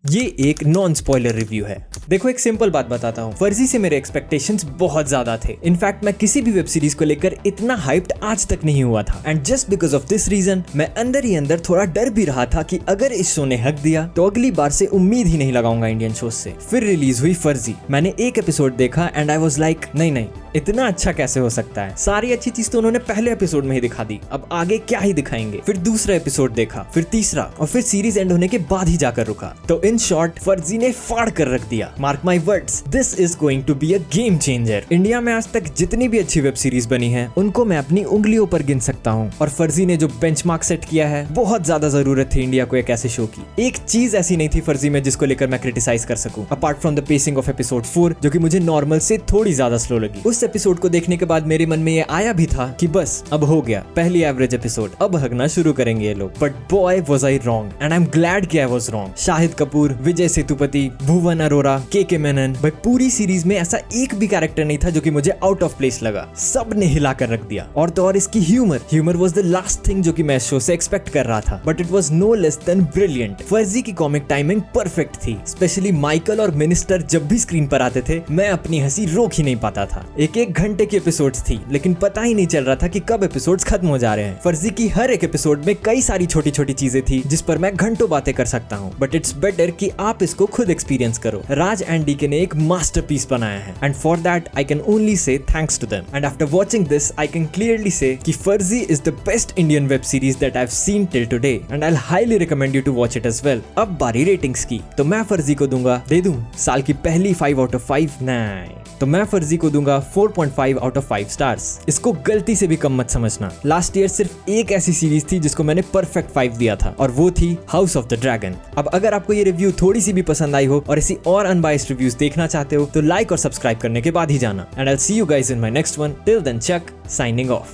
ये एक non spoiler review है। देखो, एक सिंपल बात बताता हूँ, फर्जी से मेरे एक्सपेक्टेशंस बहुत ज्यादा थे। इनफैक्ट मैं किसी भी वेब सीरीज को लेकर इतना हाइप्ड आज तक नहीं हुआ था। And just because of this reason मैं अंदर ही अंदर थोड़ा डर भी रहा था कि अगर इस शो ने हक दिया तो अगली बार से उम्मीद ही नहीं लगाऊंगा इंडियन शो से। फिर रिलीज हुई फर्जी। मैंने एक एपिसोड देखा एंड आई वाज लाइक नहीं, इतना अच्छा कैसे हो सकता है। सारी अच्छी चीज तो उन्होंने पहले एपिसोड में ही दिखा दी, अब आगे क्या ही दिखाएंगे। फिर दूसरा एपिसोड देखा, फिर तीसरा, और फिर सीरीज एंड होने के बाद ही जाकर रुका। तो इन शॉर्ट, फर्जी ने फाड़ कर रख दिया। Mark my words, this is going to be a game changer. India में आज तक जितनी भी अच्छी वेब सीरीज बनी है उनको मैं अपनी उंगलियों पर गिन सकता हूँ, और फर्जी ने जो बेंचमार्क सेट किया है, बहुत ज्यादा जरूरत थी इंडिया को एक ऐसे शो की। एक चीज ऐसी नहीं थी फर्जी में जिसको लेकर मैं क्रिटिसाइज कर सकूं, apart from the pacing of episode 4, जो कि मुझे नॉर्मल से थोड़ी ज्यादा स्लो लगी। उस एपिसोड को देखने के बाद मेरे मन में ये आया भी था कि बस अब हो गया, पहली एवरेज एपिसोड, अब हगना शुरू करेंगे ये लोग। But boy was I wrong, and I am glad कि I was wrong. Shahid Kapoor, Vijay Sethupathi, Bhuvan Arora, K Menon, भाई पूरी सीरीज में ऐसा एक भी कैरेक्टर नहीं था जो कि मुझे आउट ऑफ प्लेस लगा। सब ने हिला कर रख दिया। और तो और इसकी humour was the last thing जो कि मैं शो से एक्सपेक्ट कर रहा था, but it was no less than brilliant. Farzi की कॉमिक टाइमिंग परफेक्ट थी। स्पेशली माइकल और मिनिस्टर जब भी स्क्रीन पर आते थे, मैं अपनी हंसी रोक ही नहीं पाता था। एक घंटे की एपिसोड्स थी, लेकिन पता ही नहीं चल रहा था कि कब एपिसोड्स खत्म हो जा रहे हैं। फर्जी की हर एक एपिसोड में कई सारी छोटी छोटी चीजें थी जिस पर मैं घंटों बातें कर सकता हूँ, बट इट्स बेटर कि आप इसको खुद एक्सपीरियंस करो। राज एंड डीके ने एक मास्टरपीस बनाया है, and for that I can only say thanks to them. And after watching this I can clearly say कि Farzi is the best Indian web series that I have seen till today, and I highly recommend you to watch it as well. अब बारी ratings की, तो मैं फर्जी को दे दूं साल की पहली 5 आउट ऑफ 5? नहीं, तो मैं फर्जी को दूंगा 4.5 आउट ऑफ 5 स्टार्स। इसको गलती से भी कम मत समझना। लास्ट ईयर सिर्फ एक ऐसी सीरीज थी जिसको मैंने परफेक्ट 5 दिया था, और वो थी हाउस ऑफ द ड्रैगन। अब अगर आपको ये रिव्यू थोड़ी सी भी पसंद आई हो और ऐसी और अनबाइस्ड रिव्यूज देखना चाहते हो, तो लाइक और सब्सक्राइब करने के बाद ही जाना। And I will see you guys in my next one. Till then, Chuck signing of.